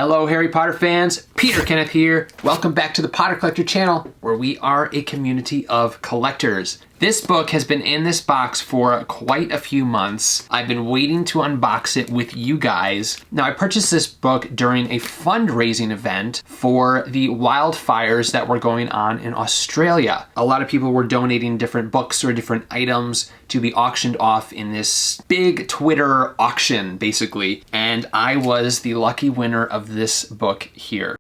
Hello Harry Potter fans, Peter Kenneth here. Welcome back to the Potter Collector channel, where we are a community of collectors. This book has been in this box for quite a few months. I've been waiting to unbox it with you guys. Now, I purchased this book during a fundraising event for the wildfires that were going on in Australia. A lot of people were donating different books or different items to be auctioned off in this big Twitter auction, basically. And I was the lucky winner of this book here.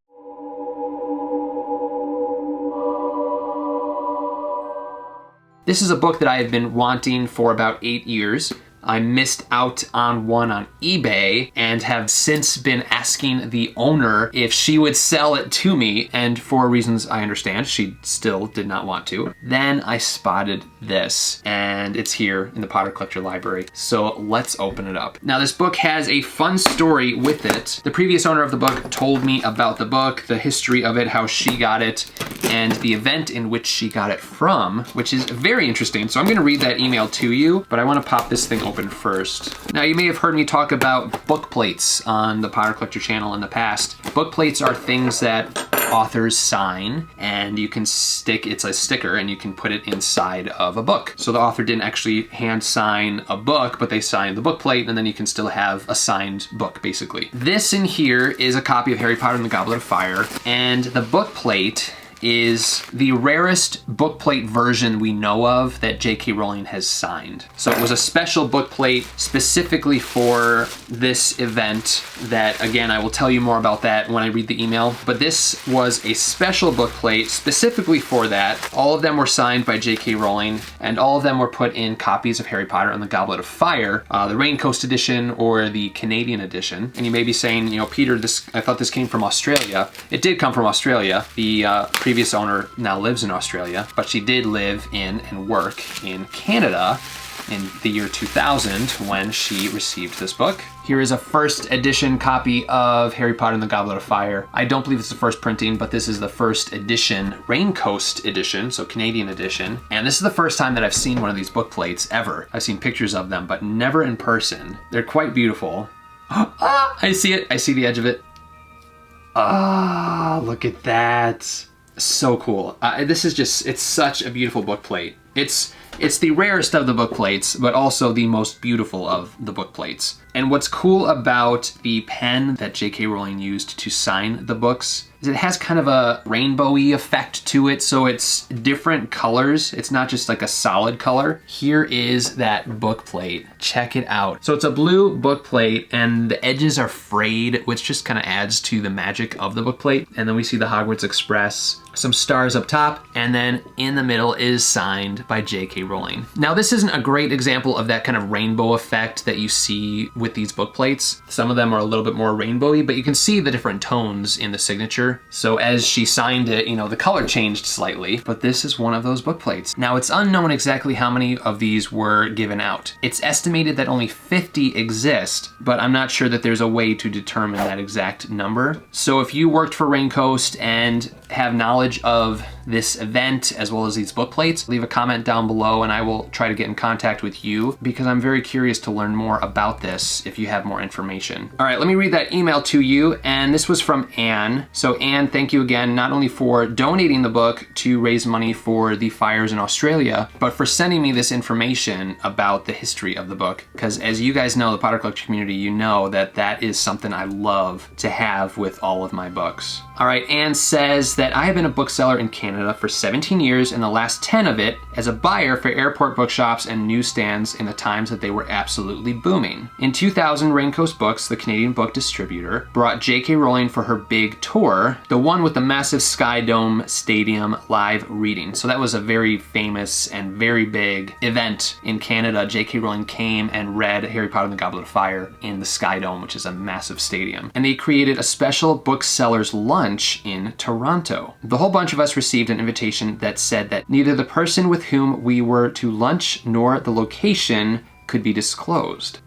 This is a book that I have been wanting for about 8 years. I missed out on one on eBay and have since been asking the owner if she would sell it to me, and for reasons I understand, she still did not want to. Then I spotted this, and it's here in the Potter Collector library. So let's open it up. Now, this book has a fun story with it. The previous owner of the book told me about the book, the history of it, how she got it, and the event in which she got it from, which is very interesting. So I'm gonna read that email to you, but I wanna pop this thing open first. Now, you may have heard me talk about book plates on the Potter Collector channel in the past. Book plates are things that authors sign, and you can stick, it's a sticker, and you can put it inside of a book. So the author didn't actually hand sign a book, but they signed the book plate, and then you can still have a signed book, basically. This in here is a copy of Harry Potter and the Goblet of Fire, and the book plate is the rarest bookplate version we know of that J.K. Rowling has signed. So it was a special bookplate specifically for this event that, again, I will tell you more about that when I read the email, but this was a special bookplate specifically for that. All of them were signed by J.K. Rowling, and all of them were put in copies of Harry Potter and the Goblet of Fire, the Raincoast edition or the Canadian edition. And you may be saying, you know, Peter, I thought this came from Australia. It did come from Australia. The previous owner now lives in Australia, but she did live in and work in Canada in the year 2000 when she received this book. Here is a first edition copy of Harry Potter and the Goblet of Fire. I don't believe it's the first printing, but this is the first edition, Raincoast edition, so Canadian edition. And this is the first time that I've seen one of these book plates ever. I've seen pictures of them, but never in person. They're quite beautiful. Ah, I see it. I see the edge of it. Ah, look at that. So cool. This is just, it's such a beautiful book plate. It's the rarest of the book plates, but also the most beautiful of the book plates. And what's cool about the pen that J.K. Rowling used to sign the books is it has kind of a rainbowy effect to it, so it's different colors. It's not just like a solid color. Here is that book plate. Check it out. So it's a blue book plate, and the edges are frayed, which just kind of adds to the magic of the book plate. And then we see the Hogwarts Express, some stars up top, and then in the middle is signed by J.K. Rowling. Now, this isn't a great example of that kind of rainbow effect that you see with these book plates. Some of them are a little bit more rainbowy, but you can see the different tones in the signature. So as she signed it, you know, the color changed slightly, but this is one of those book plates. Now, it's unknown exactly how many of these were given out. It's estimated that only 50 exist, but I'm not sure that there's a way to determine that exact number. So if you worked for Raincoast and have knowledge of this event as well as these book plates, leave a comment down below and I will try to get in contact with you, because I'm very curious to learn more about this if you have more information. All right, let me read that email to you, and this was from Anne. So Anne, thank you again, not only for donating the book to raise money for the fires in Australia, but for sending me this information about the history of the book. Because as you guys know, the Potter Collector community, you know that that is something I love to have with all of my books. All right, Anne says that I have been a bookseller in Canada for 17 years, and the last 10 of it as a buyer for airport bookshops and newsstands in the times that they were absolutely booming. In 2000, Raincoast Books, the Canadian book distributor, brought J.K. Rowling for her big tour, the one with the massive Sky Dome Stadium live reading. So that was a very famous and very big event in Canada. J.K. Rowling came and read Harry Potter and the Goblet of Fire in the Sky Dome, which is a massive stadium. And they created a special booksellers lunch in Toronto. The whole bunch of us received an invitation that said that neither the person with whom we were to lunch nor the location could be disclosed.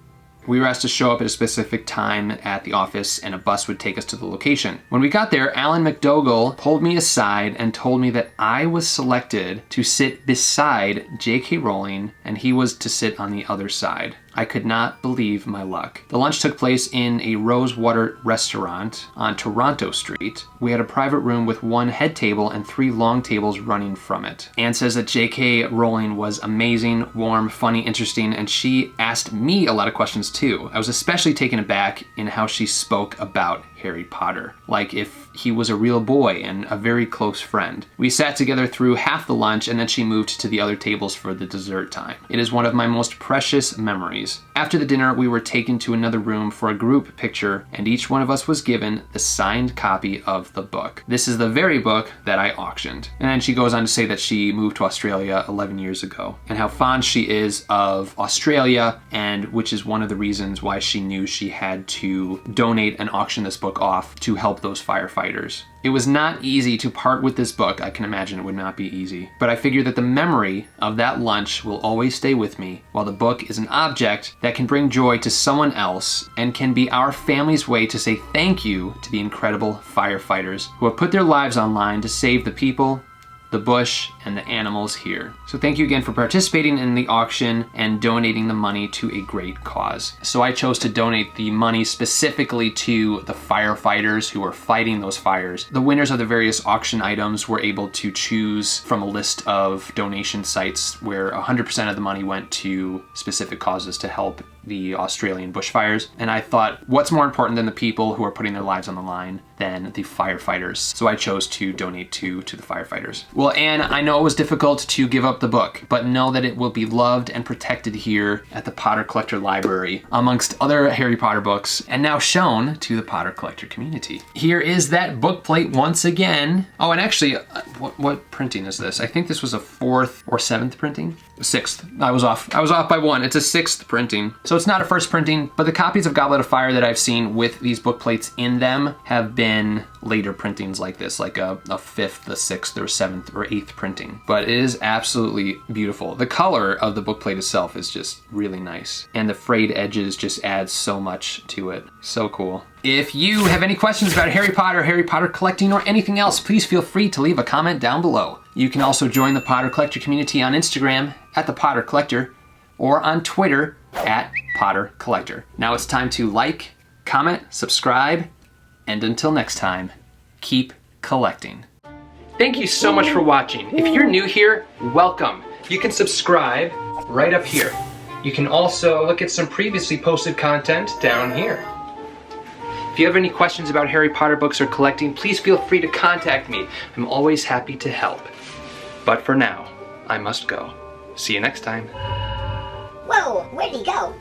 We were asked to show up at a specific time at the office and a bus would take us to the location. When we got there, Alan McDougall pulled me aside and told me that I was selected to sit beside J.K. Rowling and he was to sit on the other side. I could not believe my luck. The lunch took place in a Rosewater restaurant on Toronto Street. We had a private room with one head table and 3 long tables running from it. Anne says that J.K. Rowling was amazing, warm, funny, interesting, and she asked me a lot of questions too. I was especially taken aback in how she spoke about Harry Potter, like if he was a real boy and a very close friend. We sat together through half the lunch and then she moved to the other tables for the dessert time. It is one of my most precious memories. After the dinner, we were taken to another room for a group picture and each one of us was given the signed copy of the book. This is the very book that I auctioned. And then she goes on to say that she moved to Australia 11 years ago and how fond she is of Australia, and which is one of the reasons why she knew she had to donate and auction this book off to help those firefighters. It was not easy to part with this book. I can imagine it would not be easy. But I figure that the memory of that lunch will always stay with me, while the book is an object that can bring joy to someone else and can be our family's way to say thank you to the incredible firefighters who have put their lives on line to save the people, the bush, and the animals here. So thank you again for participating in the auction and donating the money to a great cause. So I chose to donate the money specifically to the firefighters who are fighting those fires. The winners of the various auction items were able to choose from a list of donation sites where 100% of the money went to specific causes to help the Australian bushfires. And I thought, what's more important than the people who are putting their lives on the line than the firefighters? So I chose to donate to the firefighters. Well, Anne, I know it was difficult to give up the book, but know that it will be loved and protected here at the Potter Collector Library, amongst other Harry Potter books, and now shown to the Potter Collector community. Here is that book plate once again. Oh, and actually, what printing is this? I think this was a 4th or 7th printing? 6th. I was off by 1. It's a 6th printing. So it's not a first printing, but the copies of Goblet of Fire that I've seen with these book plates in them have been later printings like this, like a 5th, a 6th, or 7th, or 8th printing. But it is absolutely beautiful. The color of the book plate itself is just really nice. And the frayed edges just add so much to it. So cool. If you have any questions about Harry Potter collecting, or anything else, please feel free to leave a comment down below. You can also join the Potter Collector community on Instagram at the Potter Collector, or on Twitter at Potter Collector. Now it's time to like, comment, subscribe, and until next time, keep collecting. Thank you so much for watching. If you're new here, welcome. You can subscribe right up here. You can also look at some previously posted content down here. If you have any questions about Harry Potter books or collecting, please feel free to contact me. I'm always happy to help. But for now, I must go. See you next time. Whoa, where'd he go?